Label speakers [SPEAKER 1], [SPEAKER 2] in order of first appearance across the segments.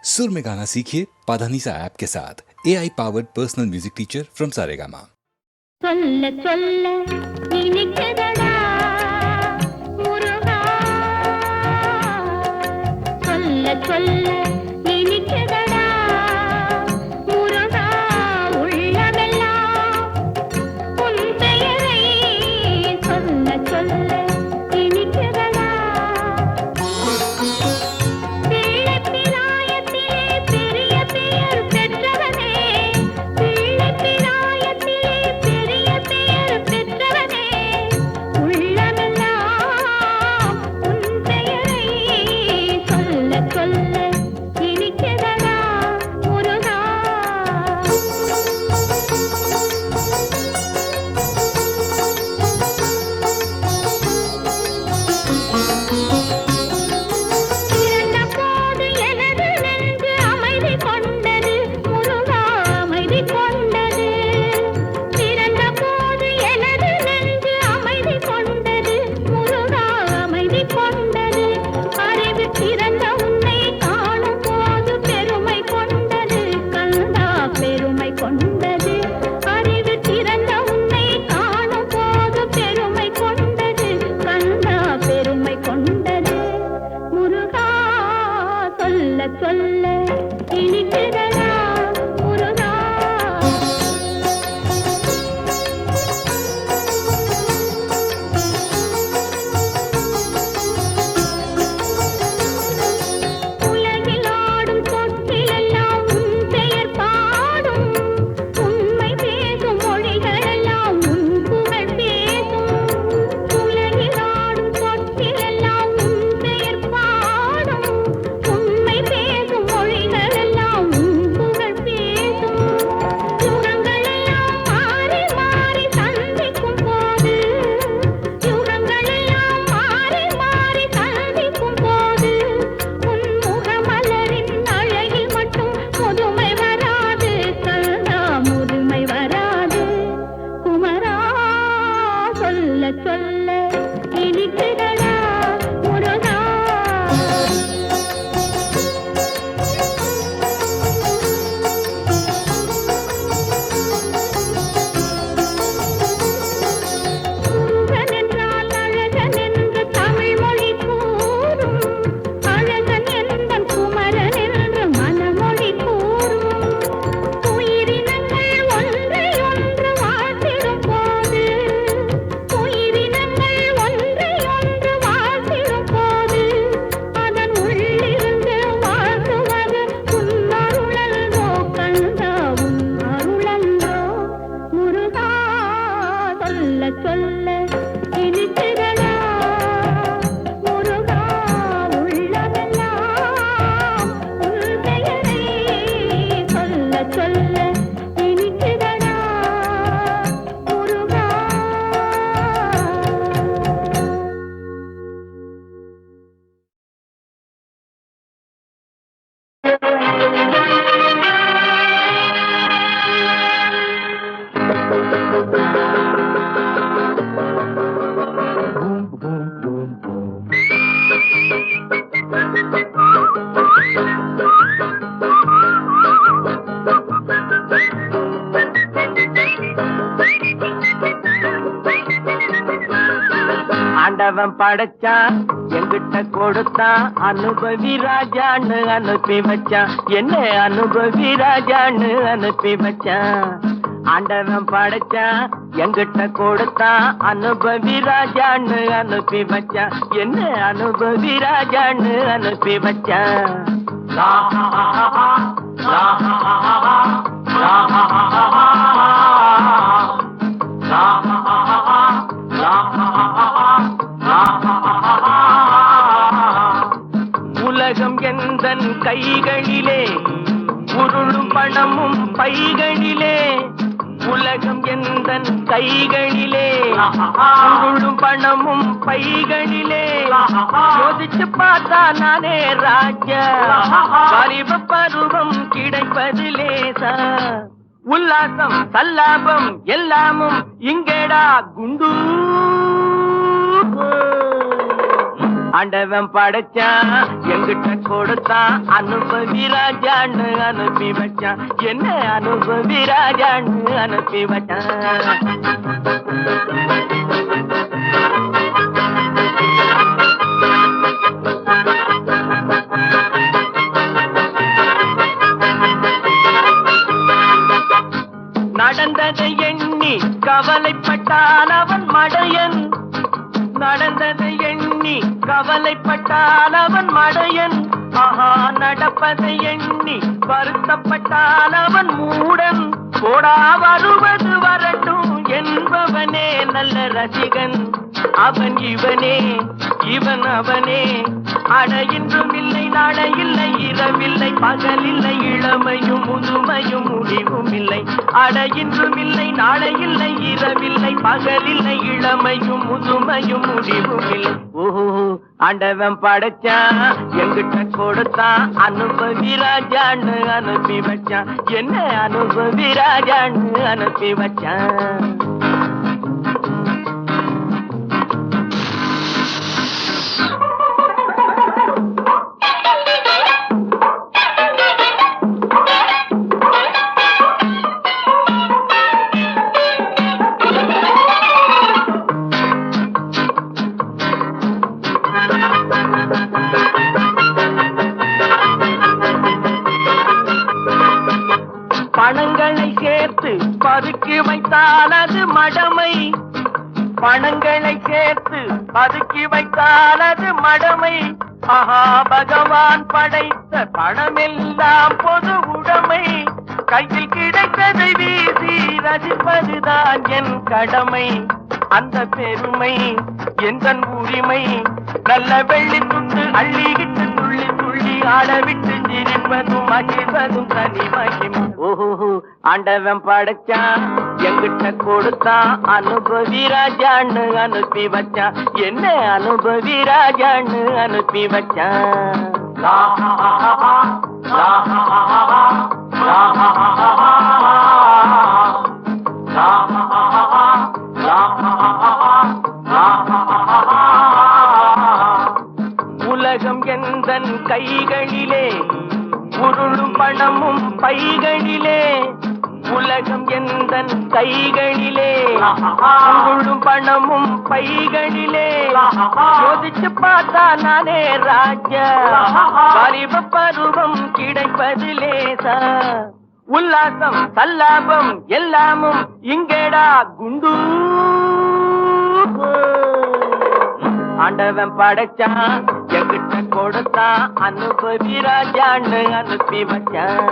[SPEAKER 1] सुर में गाना सीखिए पाधानीसा ऐप के साथ। AI powered personal music teacher from Saregama.
[SPEAKER 2] சொல்ல சொல்ல இனிக்குதடா முருகா, சொல்ல சொல்ல இனிக்குதடா முருகா, உள்ளமெல்லாம் உன் பெயரை சொல்ல சொல்ல இனிக்குதடா. பிள்ளை பிராயத்திலே பெரிய பெயர் பெற்றவனே, பிள்ளை பிராயத்திலே பெரிய பெயர் பெற்றவனே, உள்ளமெல்லாம் உன் பெயரை சொல்ல சொல்ல இனிக்குதடா முருகா. பிறந்த போது எனது நெஞ்சு அமைதி கொண்டது முருகா, அமைதி கொண்டது. பிறந்த போது எனது நெஞ்சு அமைதி கொண்டது முருகா, அமைதி கொண்டது. அறிவு திறந்த உன்னை காணும் போது பெருமை கொண்டது கந்தா, பெருமை கொண்டது. அறிவு திறந்த உன்னை காணும் போது பெருமை கொண்டது கந்தா, பெருமை கொண்டது. முருகா, சொல்ல சொல்ல இனிக்குதடா முருகா. உலகில் ஆடும் சொற்களெல்லாம் உன் பெயர் பாடும், உண்மை பேசும் மொழிகளெல்லாம் உன் புகழ் பேசும். உலகில் ஆடும் சொற்களெல்லாம் உன் பெயர் பாடும், உண்மை பேசும் மொழிகளெல்லாம் உன் புகழ் பேசும். யுகங்களெல்லாம் மாறி மாறி சந்திக்கும் போது, யுகங்களெல்லாம் மாறி மாறி சந்திக்கும் போது, உன் முகமலரின் அழகில் மட்டும் முதுமை வராது கந்தா, முதுமை வராது. குமரா, சொல்ல சொல்ல இனிக்குதடா முருகா. முருகன் என்றால் அழகன் என்று தமிழ் மொழி கூறும், அழகன் என்பன் குமரன் என்று மனமொழி கூறும். உயிரினங்கள் ஒன்றை ஒன்று வாழ்த்திடும் போது, உயிரினங்கள் ஒன்றை ஒன்று வாழ்த்திடும் போது, அதன் உள்ளிருந்து வாழ்த்துவது உன் அருளன்றோ கந்தா, உன் அருளன்றோ. முருகா, சொல்ல சொல்ல இனிக்குதடா முருகா, உள்ளமெல்லாம் உன் பெயரை சொல்ல சொல்ல இனிக்குதடா முருகா.
[SPEAKER 3] ஆண்டவன் படைச்சான் எங்கிட்ட கொடுத்தான், அனுபவி ராஜான்னு அனுப்பி வச்சான், என்ன அனுபவி ராஜான்னு அனுப்பி வச்சான். ஆண்டவன் படைச்சான் எங்கிட்ட கொடுத்தான், அனுபவி ராஜான்னு அனுப்பி வச்சான், என்ன அனுபவி ராஜான்னு அனுப்பி வச்சான். உலகம் எந்தன் கைகளிலே, உருளும் பணமும் பைகளிலே. உலகம் எந்தன் கைகளிலே, உருளும் பணமும் பைகளிலே. யோசிச்சு பார்த்தா நானே ராஜா, வாலிப பருவம் கிடைப்பது லேசா. உல்லாசம் சல்லாபம் எல்லாமும் இங்கேடா குண்டு. ஆண்டவன் படைச்சான் எங்கிட்ட கொடுத்தான் அனுபவி ராஜான்னு அனுப்பி வச்சான் என்ன அனுபவி ராஜான்னு அனுப்பி வச்சான் நடந்ததை எண்ணி கவலைப்பட்டான் அவன் மடையன் நடந்ததை எண்ணி கவலைப்பட்டான் அவன் மடையன் ஆஹா நடப்பதை எண்ணி வருத்தப்பட்டான் அவன் மூடன் போடா வருவது வரட்டும் என்பவனே நல்ல ரசிகன் அவன் இவனே இவன் அவனே அட இன்றும் இல்லை நாளை இல்லை இரவில்லை பகலில்லை இளமையும் முதுமையும் முடிவும் இல்லை அட இன்றும் இல்லை நாளை இல்லை இரவில்லை பகலில்லை இளமையும் முதுமையும் முடிவும் இல்லை ஓஹோ ஆண்டவன் படைச்சான் எங்கிட்ட கொடுத்தான் அனுபவி ராஜான்னு அனுப்பி வச்சான் என்ன அனுபவி ராஜான்னு அனுப்பி வச்சான் பணங்களை சேர்த்து பதுக்கி வைத்தால் அது மடமை பணங்களை சேர்த்து பதுக்கி வைத்தால் அது மடமை ஆஹா பகவான் படைத்த பணமெல்லாம் பொது உடைமை கையில் கிடைத்ததை வீசி ரசிப்பதுதான் என் கடமை அந்த பெருமை எந்த உரிமை நல்ல வெள்ளி துண்டு அள்ளிக்கிட்டு துள்ளி துள்ளி ஆடவிட்டு சிரிப்பதும் மகிழ்வதும் தனி மகிமை ஓஹோ ஆண்டவன் படைச்சான் எங்கிட்ட கொடுத்தான் அனுபவி ராஜான்னு அனுப்பி வச்சான் என்ன அனுபவி ராஜான்னு அனுப்பி வச்சான் உலகம் எந்தன் கைகளிலே உருளும் பணமும் பைகளிலே உலகம் எந்தன் கைகளிலே உருளும் பணமும் பைகளிலே சோதிச்சு பார்த்தா நானே ராஜா வாலிப பருவம் கிடைப்பது லேசா உல்லாசம் சல்லாபம் எல்லாமும் இங்கேடா குண்டு ஆண்டவன் படைச்சான் எங்கிட்ட கொடுத்தான் அனுபவி ராஜான்னு அனுப்பி வச்சான்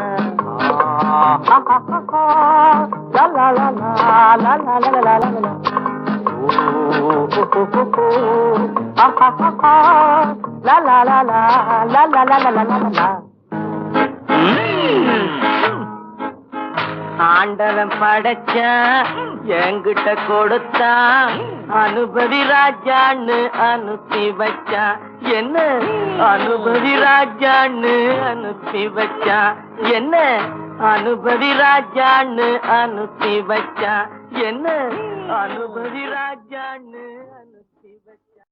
[SPEAKER 3] ஆண்டவன் படைச்சான் என்கிட்ட கொடுத்தான் அனுபவி ராஜான்னு அனுப்பி வச்சான் என்ன அனுபவி ராஜான்னு அனுப்பி வச்சான் என்ன அனுபவி ராஜான்னு அனுப்பி வச்சான் என்ன அனுபவி ராஜான்னு அனுப்பி வச்சான்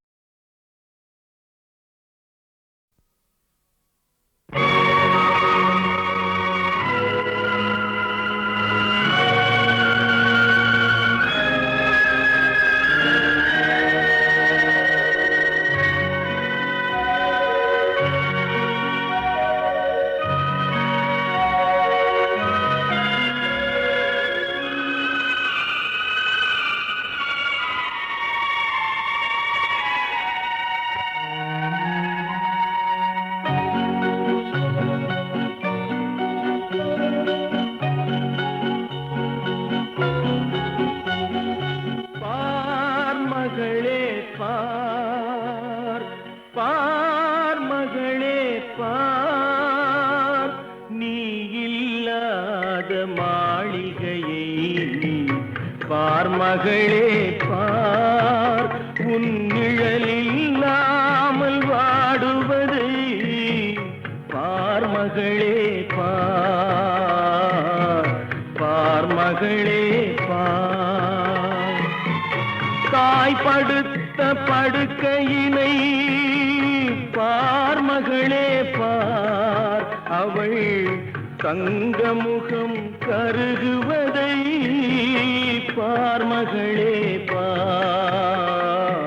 [SPEAKER 3] மகளே பார் உன் நிழலில்லாமல் வாடுவது பார் மகளே பார் பார் மகளே பார் தாய் படுத்த படுக்கையினை மகளே பார், அவள் தங்கமுகம் கருகுவதை பார் மகளே பார்,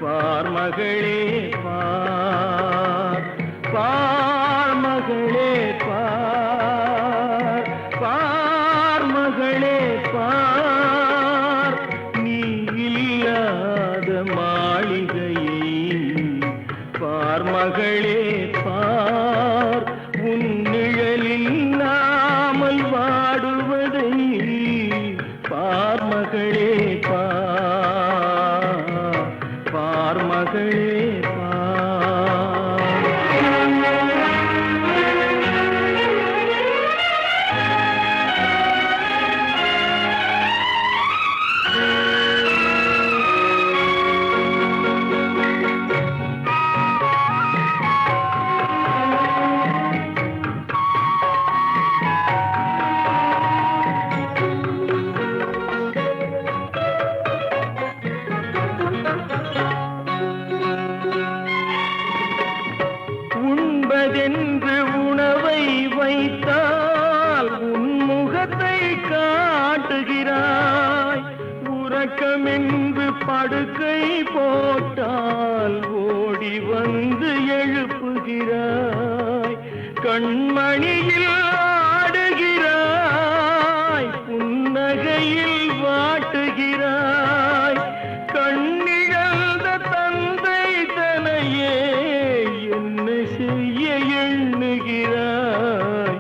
[SPEAKER 3] பார் மகளே பார், பார் மகளே பார், பார் மகளே பார். நீ இல்லாத மாளிகையை பார் மகளே பார், உன் நிழலில் இல்லாமல் வாடுவதை பார் மகளே பார், பார் மகளே பார். உண்பதென்று உணவை வைத்தால் உன் முகத்தை காட்டுகிறாய், உறக்கமென்று படுக்கை போட்டால் ஓடி வந்து எழுப்புகிறாய், கண்மணியில் ஆடுகிறாய், புன்னகையில் வாட்டுகிறாய், கண்ணிழந்த தந்தை தனையே என்ன செய்ய எண்ணுகிறாய்,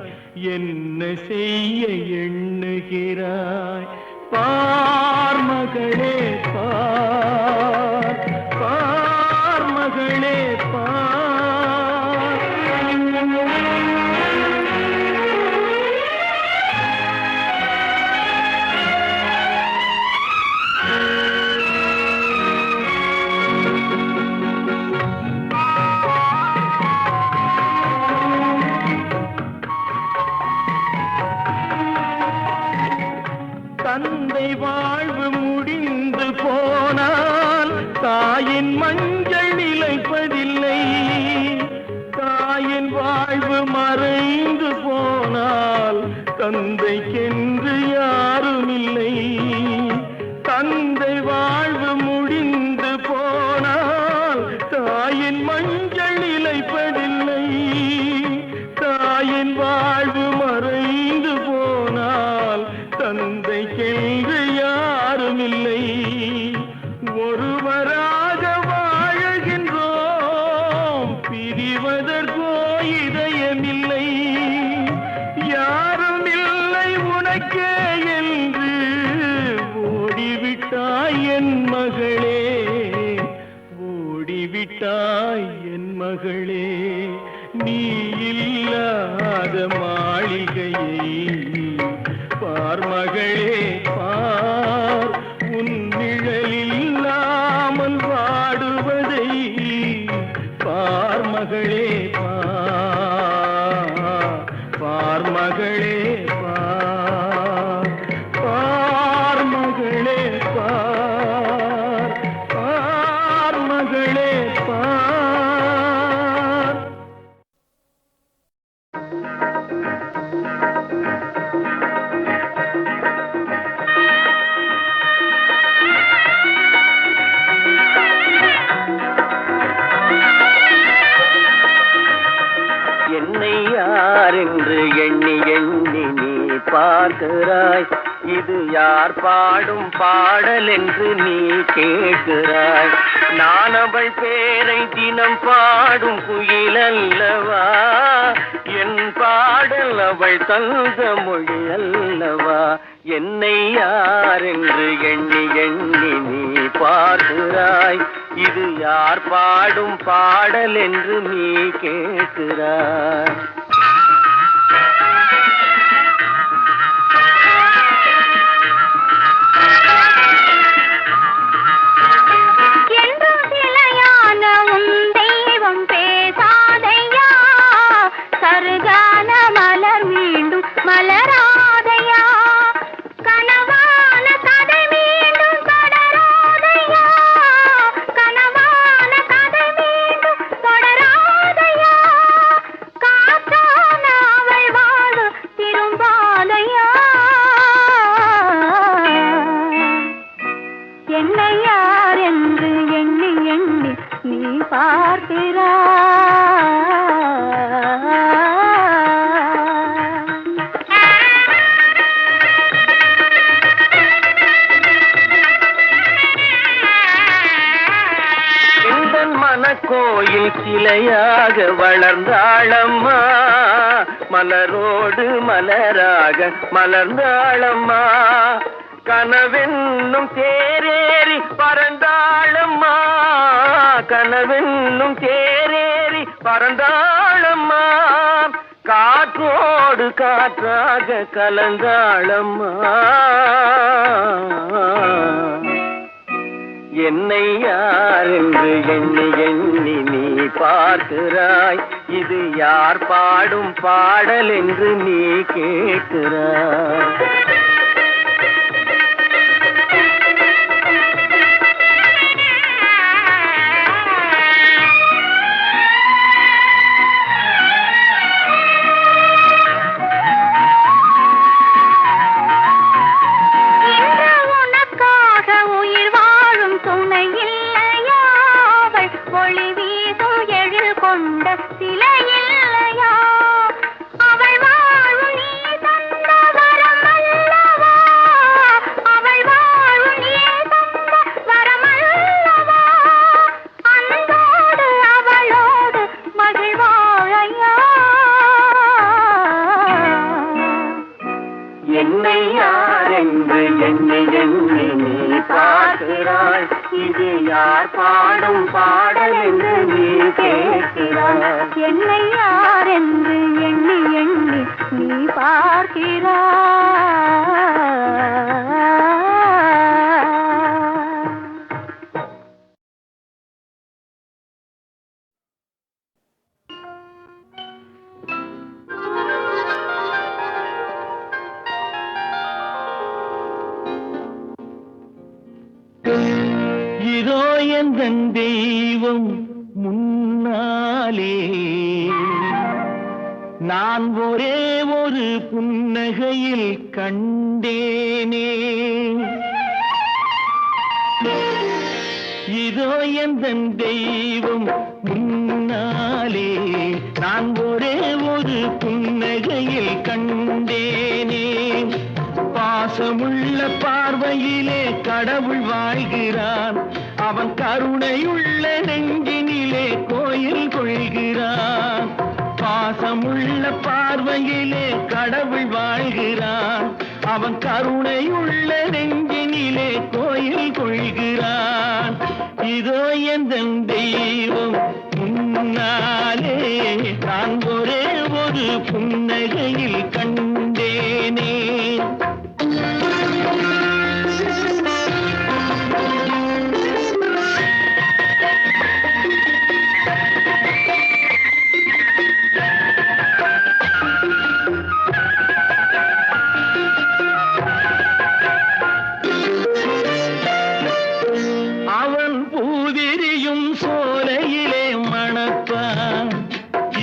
[SPEAKER 3] என்ன செய்ய எண்ணுகிறாய். பார் மகளே பார், பார் மகளே பார். தந்தை வாழ்வு முடிந்து போனால் தாயின் மஞ்சள் நிலைப்பதில்லை, தாயின் வாழ்வு மறைந்து போனால் தந்தைக்கென்று யாருமில்லை, தந்தை வாழ்வு முடிந்து போனால் தாயின் மஞ்சள் நிலைப்பதில்லை, தாயின் வாழ்வு மறைந்து போனால் தந்தைக்கென்று யாருமில்லை. ஒருவராக வாழுகின்றோம், பிரிவதற்கோ இதயமில்லை, யாருமில்லை உனக்கே என்று ஓடிவிட்டாய் என் மகளே, ஓடிவிட்டாய் என் மகளே. நீ இல்லாத மாளிகையை பார் மகளே பார், உன் நிழலில் இல்லாமல் வாடுவதை பார் மகளே பார், பார் மகளே பார், பார் மகளே பார், பார் மகளே பார். என்னை யார் என்று எண்ணி எண்ணி நீ பார்க்கிறாய், இது யார் பாடும் பாடல் என்று நீ கேட்கிறாய். நான் அவள் பேரை தினம் பாடும் குயில் அல்லவா, என் பாடல் அவள் தந்த மொழி அல்லவா. என்னை யார் என்று எண்ணி எண்ணி நீ பார்க்கிறாய், இது யார் பாடும் பாடல் என்று நீ கேட்கிறாய்.
[SPEAKER 2] என்றும் சிலையான உன் தெய்வம் பேசாதையா, சருகான மலர் மீண்டும் மலராதையா, கனவான கதை மீண்டும் தொடராதையா, கனவான கதை மீண்டும் தொடராதையா.
[SPEAKER 3] கோயில் சிலையாக வளர்ந்தாளம்மா, மலரோடு மலராக மலர்ந்தாளம்மா. கனவென்னும் தேரேறி பறந்தாளம்மா, கனவென்னும் தேரேறி பறந்தாளம்மா. காற்றோடு காற்றாக கலந்தாளம்மா. என்னை யார் என்று எண்ணி எண்ணி நீ பார்க்கிறாய், இது யார் பாடும் பாடல் என்று நீ கேட்கிறாய். என்னை யார் என்று எண்ணி எண்ணி நீ பார்க்கிறாய், இது யார் பாடும் பாடல் என்று நீ கேட்கிறாய்.
[SPEAKER 2] என்னை யார் என்று எண்ணி எண்ணி நீ பார்க்கிறாய்.
[SPEAKER 3] இதோ எந்தன் தெய்வம் முன்னாலே, நான் ஒரே ஒரு புன்னகையில் கண்டேனே. இதோ எந்தன் தெய்வம் முன்னாலே, நான் ஒரே ஒரு புன்னகையில் கண்டேனே. பாசமுள்ள பார்வையிலே கடவுள் வாழ்கிறான், அவன் கருணையுள்ள நெஞ்சினிலே கோயில் கொள்கிறான். பாசமுள்ள பார்வையிலே கடவுள் வாழ்கிறான், அவன் கருணையுள்ள நெஞ்சினிலே கோயில் கொள்கிறான். இதோ எந்தன் தெய்வம் முன்னாலே, நான் ஒரே ஒரு புன்னகையில் கண்டேனே. அவன் பூவிரியும் சோலையிலே மணப்பான்,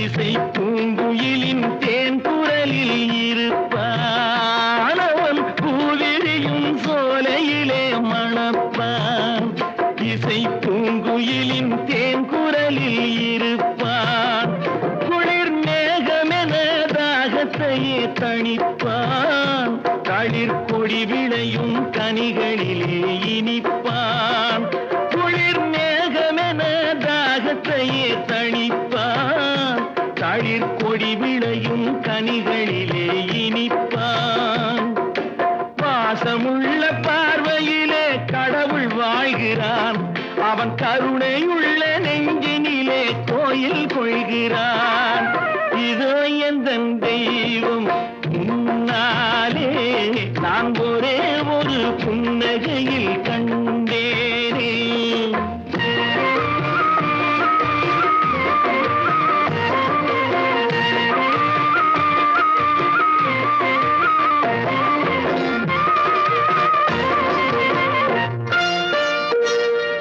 [SPEAKER 3] இசை பூங்குயிலின் தேன் குரலில் இருப்பான். அவன் பூவிரியும் சோலையிலே மணப்பான், இசை பூங்குயிலின் தேன் குரலில் இருப்பான். குளிர் மேகமென தாகத்தையே தணிப்பான், களிர் கொடி விளையும் கனிகளிலே இனிப்பான். குளிர் மேகமென தாகத்தையே தணிப்பான், களிர் கொடி விளையும் கனிகளிலே இனிப்பான். பாசமுள்ள பார்வையிலே கடவுள் வாழ்கிறான், அவன் கருணையுள்ள நெஞ்சினிலே கோயில் கொள்கிறான். இதோ எந்தன் தெய்வம் முன்னாலே, நான் ஒரே ஒரு புன்னகையில் கண்டேனே.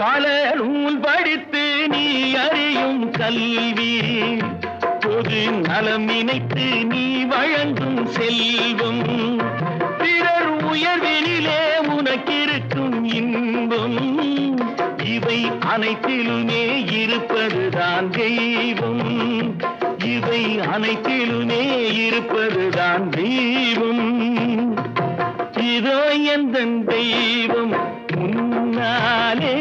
[SPEAKER 3] பல நூல் படித்து நீ அறியும் கல்வி, பொது நலம் நினைத்து நீ வழங்கும் செல்வம், பிறர் உயர்வினிலே உனக்கிருக்கும் இன்பம், இவை அனைத்திலுமே இருப்பதுதான் தெய்வம், இவை அனைத்திலுமே இருப்பதுதான் தெய்வம். இதோ எந்தன் தெய்வம் முன்னாலே,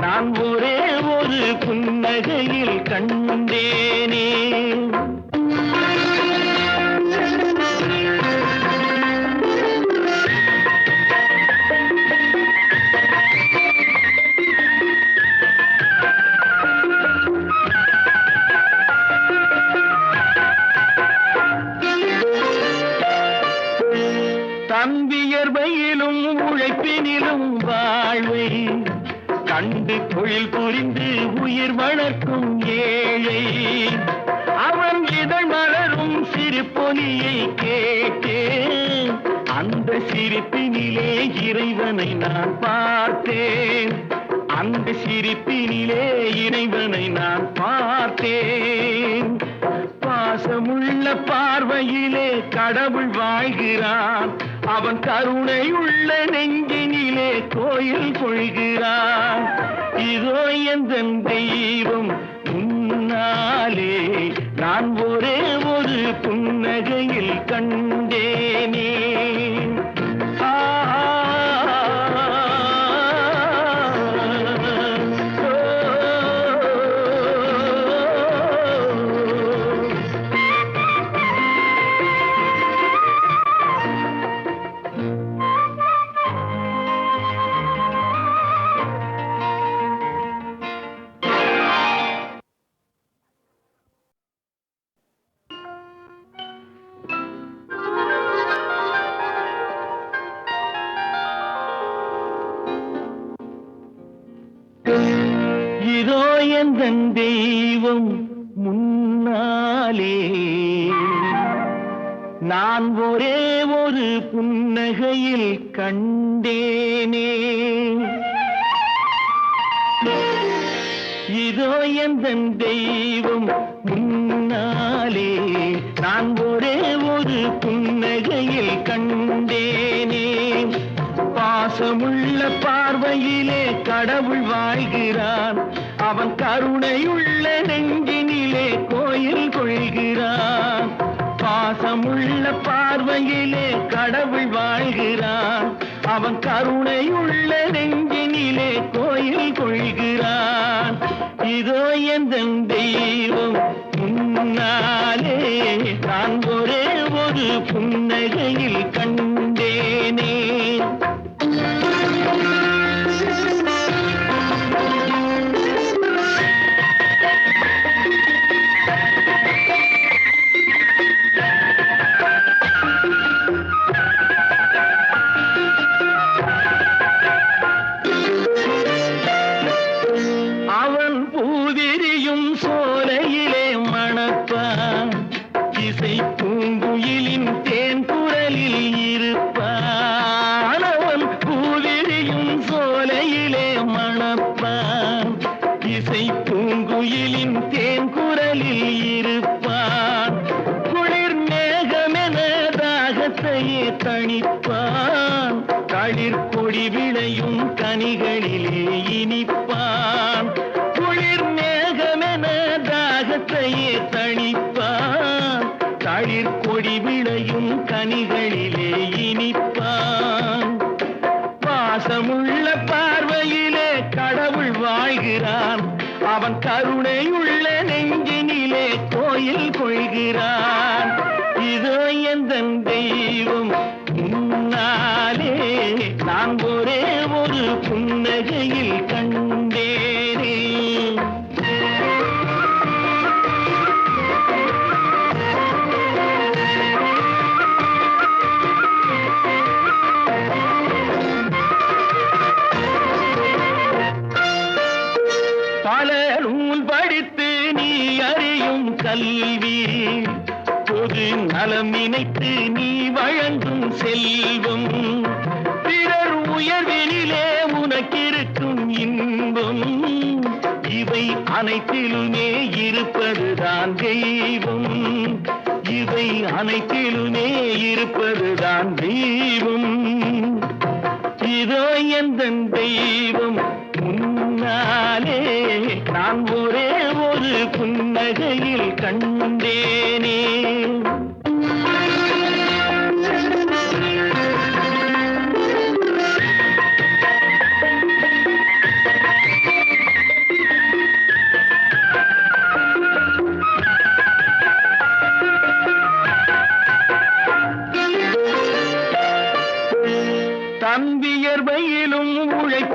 [SPEAKER 3] நான் ஒரே ஒரு ஒரு புன்னகையில் கண்டேனே. தன்வியர்வையிலும் உழைப்பினிலும் வாழ்வை கண்டு தொழில் புரிந்து உயிர் வளர்க்கும் ஏழை அவன் இதழ் மலரும் சிரிப்பொலியை கேட்டேன். அந்த சிரிப்பினிலே இறைவனை நான் பார்த்தேன். அந்த சிரிப்பினிலே இறைவனை நான் பார்த்தேன். பாசமுள்ள பார்வையிலே கடவுள் வாழ்கிறான். அவன் கருணையுள்ள நெஞ்சினிலே கோயில் கொள்கிறான். இதோ எந்தன் தெய்வம் முன்னாலே நான் ஒரே ஒரு புன்னகையில் கண்டேனே. இதோ எந்தன் தெய்வம் முன்னாலே நான் ஒரே ஒரு புன்னகையில் கண்டேனே. இதோ எந்தன் தெய்வம் முன்னாலே நான் ஒரே ஒரு புன்னகையில் கண்டேனே. பாசமுள்ள பார்வையிலே கடவுள் வாழ்கிறான். அவன் கருணையுள்ள நெஞ்சினிலே கோயில் கொள்கிறான். பாசமுள்ள பார்வையிலே கடவுள் வாழ்கிறான். அவன் கருணையுள்ள நெஞ்சினிலே கோயில் கொள்கிறான். இதோ எந்தன் தெய்வம் முன்னாலே நான் ஒரே ஒரு புன்னகையில் கண்டேனே. அவன் பூவிரியும் சோலையிலே மணப்பான். இசை பூங்குயிலின் தேன் குரலில் இருப்பான். அவன் பூவிரியும் சோலையிலே மணப்பான். இசை பூங்குயிலின் தேன் குரலில் இருப்பான். குளிர் மேகமென தாகத்தையே தணிப்பான். களிர் கொடி விளையும் கனிகளிலே இனிப்பான். குளிர் மேகமென தாகத்தையே தணிப்பான். களிர் கொடி விளையும் கனிகளிலே இனிப்பான். பாசமுள்ள பார்வையிலே கடவுள் வாழ்கிறான். அவன் கருணையுள்ள நெஞ்சினிலே கோயில் கொள்கிறான். இதோ எந்தன் தெய்வம் முன்னாலே நான் ஒரே ஒரு புன்னகையில் கண்டேனே. பல நூல் படித்து நீ அறியும் கல்வி பொது நலம் நினைத்து நீ வழங்கும் செல்வம். பிறர் உயர்வினிலே உனக்கிருக்கும் இன்பம். இவை அனைத்திலுமே இருப்பதுதான் தெய்வம். இவை அனைத்திலுமே இருப்பதுதான் தெய்வம். இதோ எந்தன் தெய்வம் முன்னாலே நான் ஒரே ஒரு புன்னகையில் கண்டேனே.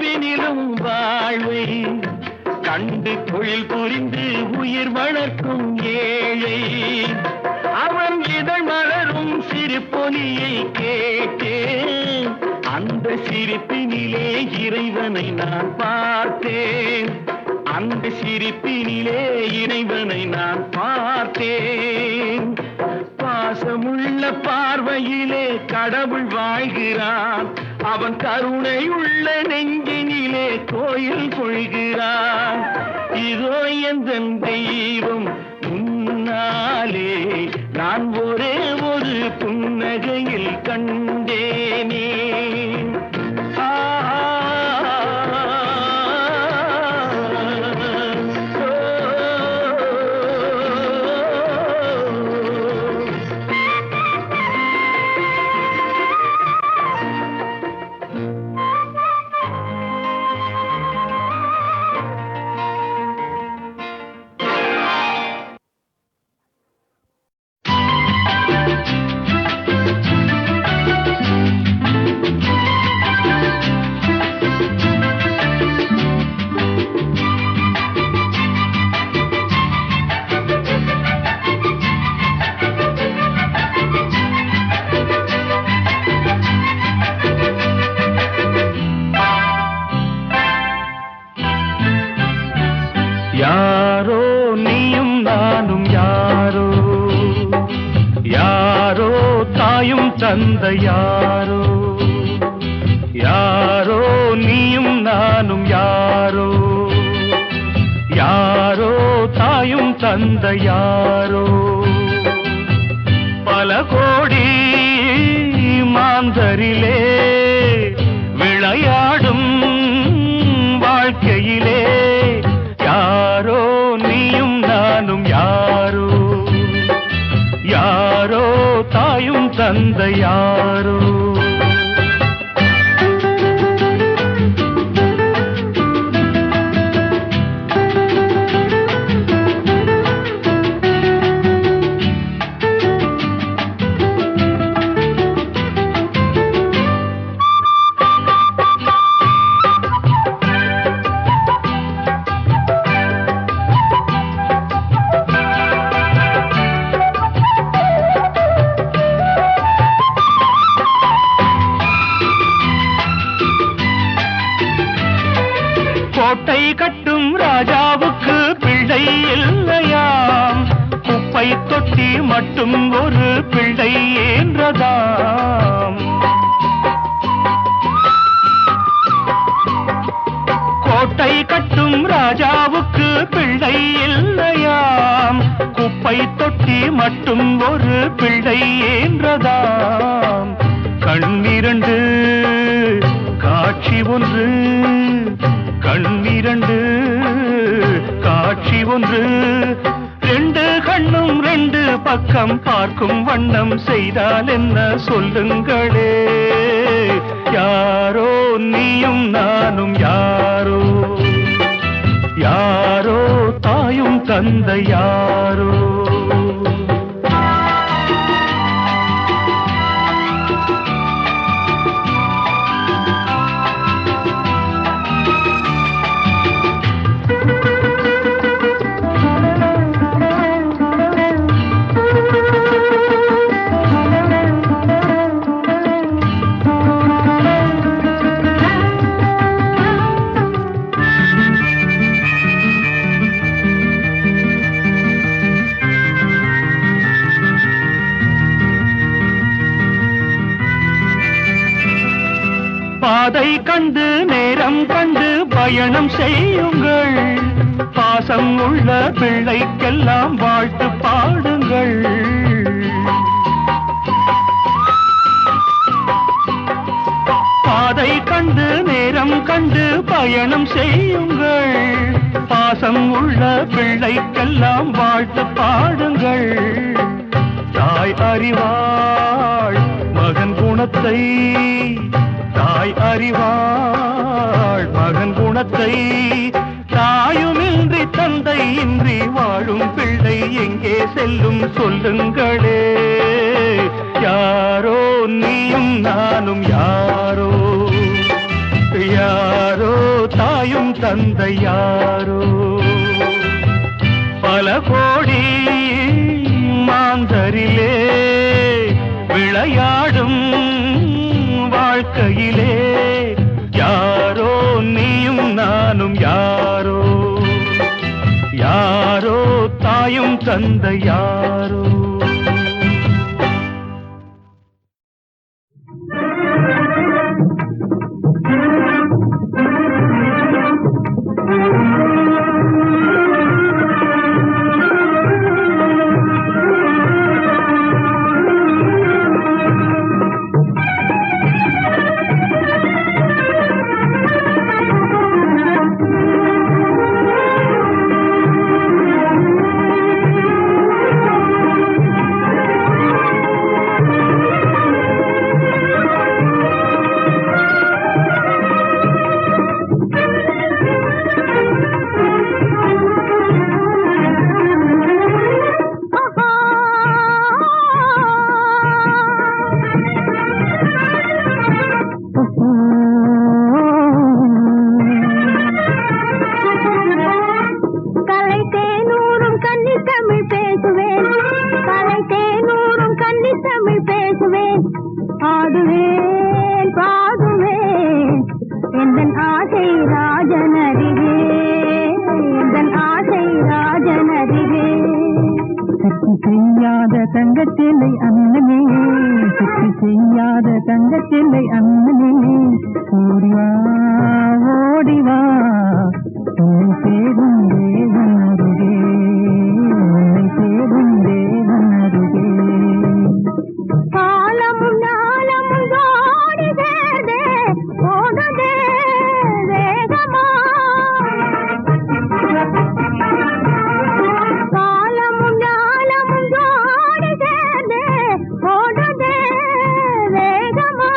[SPEAKER 3] சிரிப்பினிலும் வாழ்வை கண்டு தொழில் புரிந்து உயிர் வளர்க்கும் ஏழை அவன் இதழ் மலரும் சிரிப்பொலியை கேட்டேன் அந்த சிரிப்பினிலே இறைவனை நான் பார்த்தேன் அந்த சிரிப்பினிலே இறைவனை நான் பார்த்தேன் பாசமுள்ள பார்வையிலே கடவுள் வாழ்கிறான் அவன் கருணையுள்ள நெஞ்சினிலே கோயில் கொள்கிறான் இதோ எந்தன் தெய்வம் முன்னாலே நான் ஒரே ஒரு புன்னகையில் கண்டேனே யாரோ நீயும் நானும் யாரோ யாரோ தாயும் தந்த யாரோ யாரோ நீயும் நானும் யாரோ யாரோ தாயும் தந்த யாரோ பல கோடி மாந்தரிலே விளையாடும் வாழ்க்கையிலே யாரோ நீயும் நானும் யாரோ யாரோ தாயும் தந்த யாரோ கோட்டை கட்டும் ராஜாவுக்கு பிள்ளை இல்லையாம் குப்பை தொட்டி மட்டும் ஒரு பிள்ளை என்றதாம் கோட்டை கட்டும் ராஜாவுக்கு பிள்ளை இல்லையாம் குப்பை தொட்டி மட்டும் ஒரு பிள்ளை என்றதாம் கண்ணிரண்டு காட்சி ஒன்று கண்ணிரண்டு காட்சி ஒன்று ரெண்டு கண்ணும் ரெண்டு பக்கம் பார்க்கும் வண்ணம் செய்தால் என்ன சொல்லுங்களே யாரோ நீயும் நானும் யாரோ யாரோ தாயும் தந்த யாரோ பாதை கண்டு நேரம் கண்டு பயணம் செய்யுங்கள் பாசம் உள்ள பிள்ளைக்கெல்லாம் வாழ்த்து பாடுங்கள் பாதை கண்டு நேரம் கண்டு பயணம் செய்யுங்கள் பாசம் உள்ள பிள்ளைக்கெல்லாம் வாழ்த்து பாடுங்கள் தாய் அறிவாள் மகன் குணத்தை தாய் அறிவாள் மகன் குணத்தை தாயுமின்றி தந்தை இன்றி வாழும் பிள்ளை எங்கே செல்லும் சொல்லுங்களே யாரோ நீயும் நானும் யாரோ யாரோ தந்தை யாரோ? பல கோடி மாந்தரிலே விளையாடும் வாழ்க்கையிலே யாரோ நீயும் நானும் யாரோ, யாரோ தாயும் தந்தை யாரோ.
[SPEAKER 4] தங்கத்தில்லை அண்ணனே, சுற்றி செய்யாத தங்கத்தில்லை அண்ணனே, ஓடிவா ஓடிவா உன்னை தேடும் தேவன் அருகே, உன்னை தேடும் தேவன் அருகே.
[SPEAKER 2] காலமும் நாளமும் ஓடி சேர்ந்தே ஓடுதே வேகமா, காலமும் நாளமும் ஓடி சேர்ந்தே ஓடுதே வேகமா.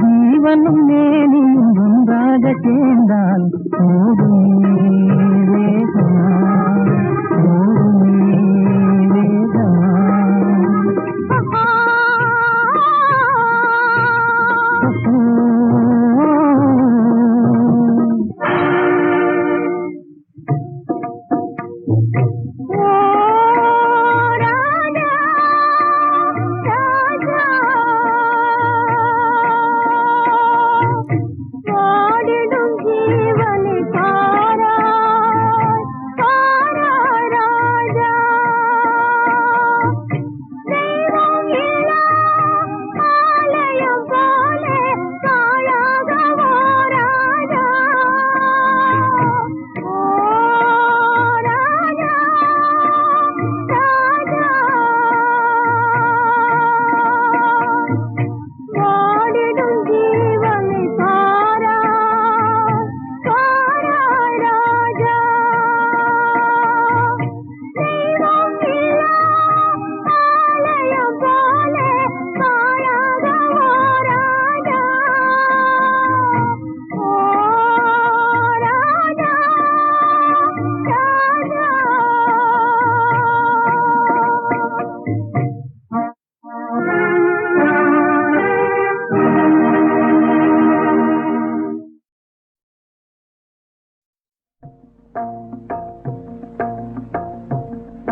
[SPEAKER 4] ஜீவனும் மேனியும் ஒன்றாக சேர்ந்தால் ஓடுமே வேகமா, ஓடுமே வேகமா.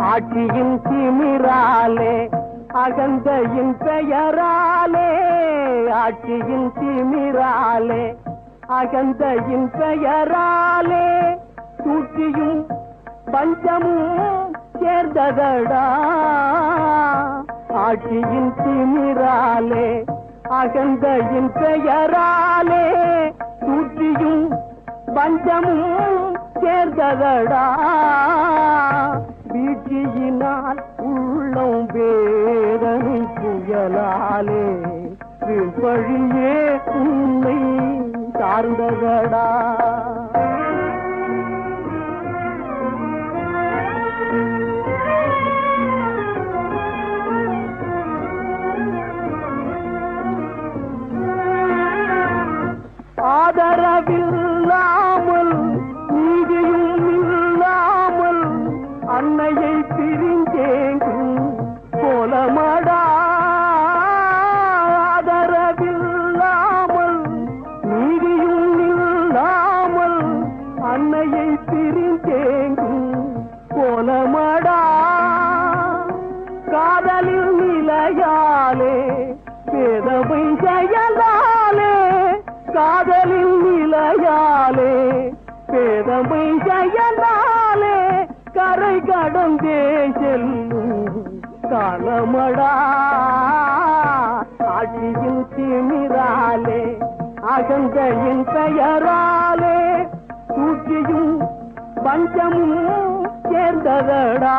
[SPEAKER 3] ஆட்சியின் திமிராலே அகந்தையின் பெயராலே, ஆட்சியின் திமிராலே அகந்தையின் பெயராலே சூழ்ச்சியும் பஞ்சமும் சேர்ந்ததடா. ஆட்சியின் திமிராலே அகந்தையின் பெயராலே சூழ்ச்சியும் பஞ்சமும் சேர்ந்ததடா. வீழ்ச்சியினால் உள்ளம் வேதனை புயலாலே வழியே உன்னை சார்ந்ததடா. ஆதரவில்லாமல் நீதியும் இல்லாமல் அன்னையை பிரிஞ்சேங்கும் கோலமடா. ஆதரவில்லாமல் நீதியும் இல்லாமல்
[SPEAKER 4] மனமடா ஆட்சியின் திமிராலே அகந்தையின் பெயராலே தூக்கியும் பஞ்சமும் சேர்ந்ததடா.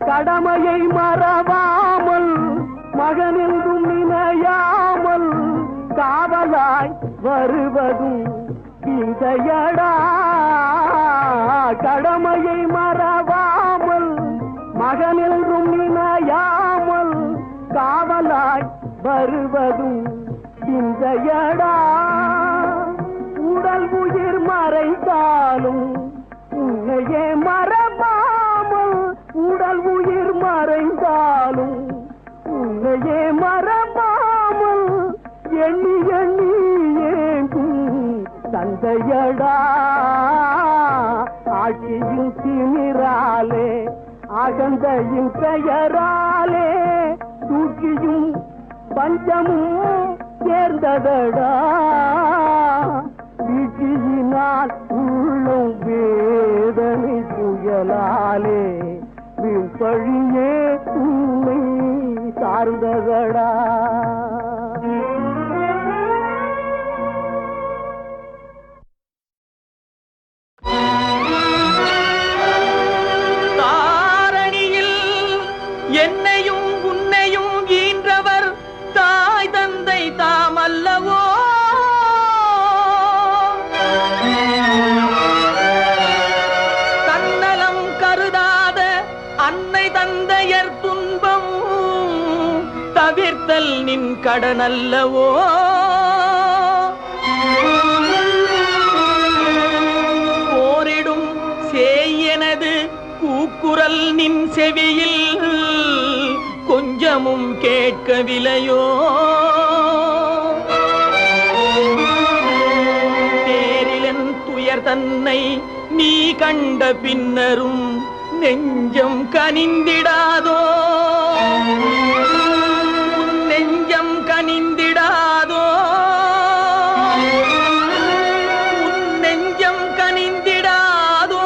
[SPEAKER 4] கடமையை மறவாமல் மகனெங்கும் நினையாமல் காவலாய் வருவதும் இந்தையடா. கடமையை மறவாமல் மகனெங்கும் நினையாமல் காவலாய் வருவதும் இந்தையடா. உடல் உயிர் மறைந்தாலும் உன்னையே மறவாமல், உடல் உயிர் மறைந்தாலும் உன்னையே மறவாமல் எண்ணி எண்ணி ஏங்கும் தந்தையடா. ஆட்சியின் திமிராலே அகந்தையின் பெயராலே தூக்கியும் பஞ்சமும் சேர்ந்ததடா. வீட்டியினால் உள்ளம் வேதனை புயலாலே வீழ்பழியே உண்மை சார்ந்ததடா.
[SPEAKER 5] தாரணியில் என்னையும் உன்னையும் ஈன்றவர் தாய் தந்தை தாமல்லவோ. தன்னலம் கருதாத அன்னை தந்தையர் துன்பம் தவிர்த்தல் நின் கடனல்லவோ. போரிடும் சேயனது கூக்குரல் நின் செவியில் கொஞ்சமும் கேட்கவில்லையோ. நேரிலன் துயர் தன்னை நீ கண்ட பின்னரும் நெஞ்சம் கனிந்திடாதோ. நெஞ்சம் கனிந்திடாதோ. நெஞ்சம் கனிந்திடாதோ.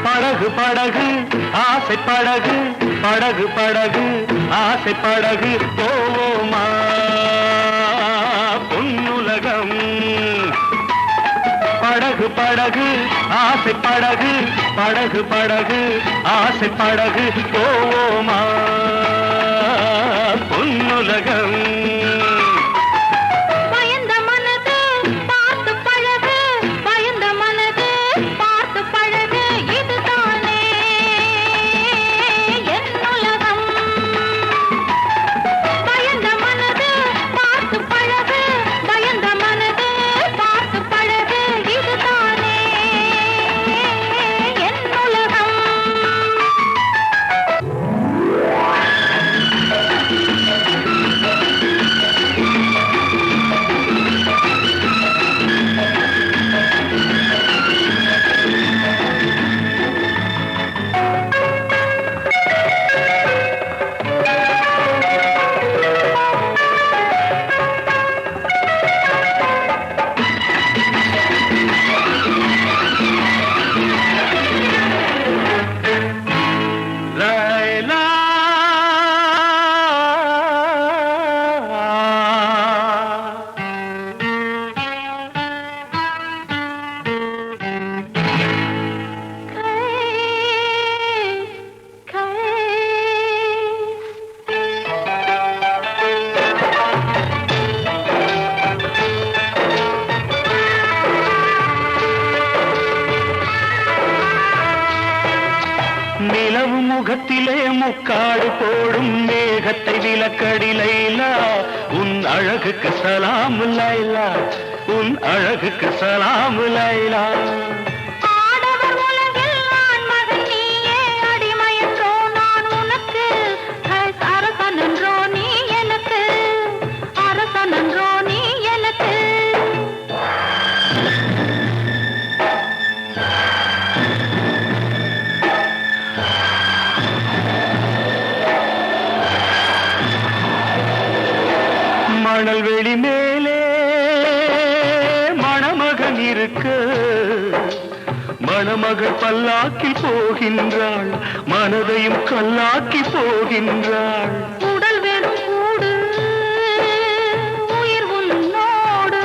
[SPEAKER 3] படகு படகு ஆசை படகு, படகு படகு ஆசை படகு போவோமா பொன்னுலகம். படகு படகு ஆசை படகு, படகு படகு ஆசை படகு போவோமா பொன்னுலகம்.
[SPEAKER 2] பயந்த மனது பார்த்து பழகு, பயந்த மனது பார்த்து பழகு, இதுதானே என் உலகம். பயந்த மனது பார்த்து பழகு, பயந்த மனது பார்த்து பழகு, இதுதானே என் உலகம்.
[SPEAKER 3] லைலா நிலவு முகத்திலே முக்காடு போடும் மேகத்தை விலக்கடி லைலா. உன் அழகுக்கு சலாம் லைலா, உன் அழகுக்கு சலாம் லைலா.
[SPEAKER 2] ஆடவர் உலகில் நான் மகன் நீயே, அடிமையன்றோ நான் உனக்கு, அரசனன்றோ நீ எனக்கு, அரசனன்றோ நீ எனக்கு.
[SPEAKER 3] மணல் வெளி மேலே மணமகன் இருக்க மணமகள் பல்லாக்கி போகின்றாள் மனதையும் கல்லாக்கி போகின்றாள்
[SPEAKER 2] உடல் வெறும் கூடு உயிர் உன்னோடு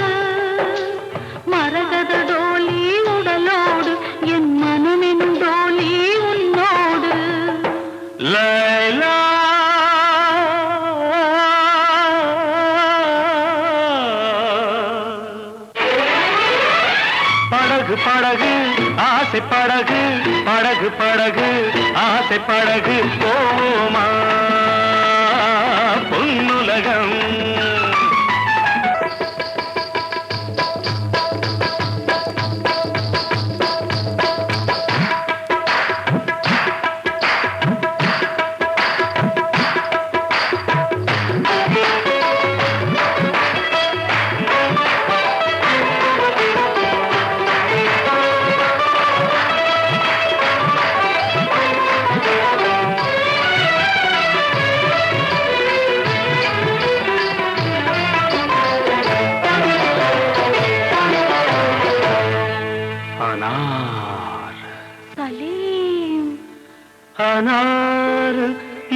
[SPEAKER 2] மரகத டோலி உடலோடு என் மனமெனும் டோலி உன்னோடு
[SPEAKER 3] லைலா படகு படகு ஆசை படகு படகு படகு ஆசை படகு போவோமா பொன்னுலகம்
[SPEAKER 2] சலீம்
[SPEAKER 3] அனார்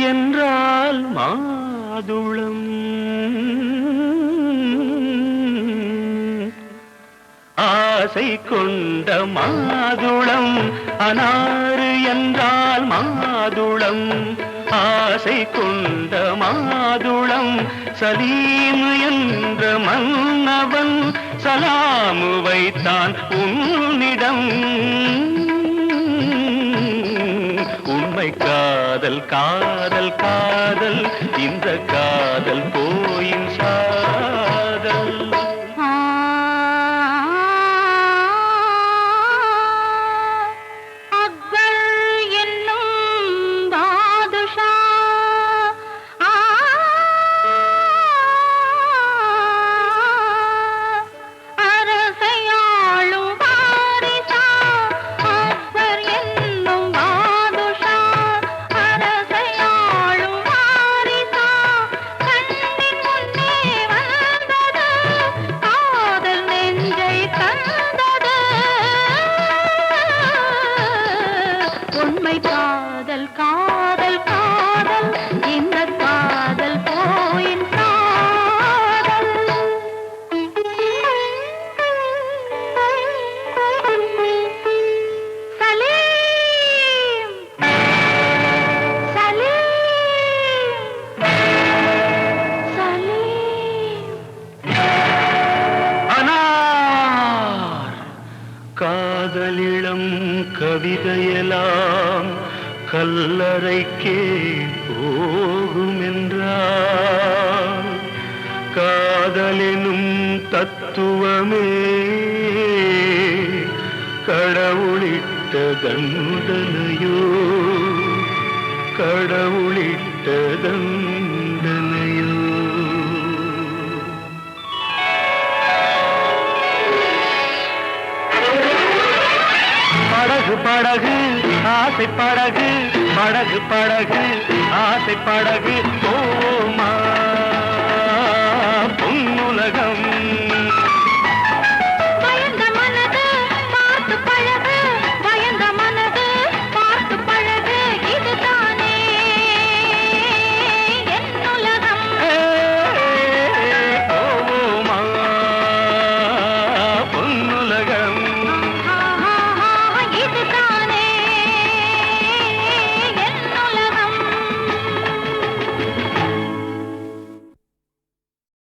[SPEAKER 3] என்றால் மாதுளம் ஆசை கொண்ட மாதுளம் அனார் என்றால் மாதுளம் ஆசை கொண்ட மாதுளம் சலீம் என்ற மன்னவன் சலாமு வைத்தான் உன்னிடம் உண்மை காதல் காதல் காதல் இந்த காதல் போயின் சாதல்
[SPEAKER 2] அக்பர் என்னும் பாதுஷா அரசையாளும் வாரிசா அக்பர் என்னும் பாதுஷா அரசையாளும் வாரிசா கண்ணின் முன்னே வந்தது காதல் நெஞ்சை தந்தது உண்மை காதல் காதல் காதல் இந்த காதல் போயின் காதல் சலீம் சலீம் சலீம்
[SPEAKER 3] அனார் காதலிடம் கவிதையெல்லாம் கல்லறைக்கே போகுமென்றார் காதலெனும் தத்துவமே கடவுளிட்ட தண்டனையோ கடவுளிட்ட தண்டனையோ படகு படகு ஆசை படகு படகு படகு ஆசை படகு போமா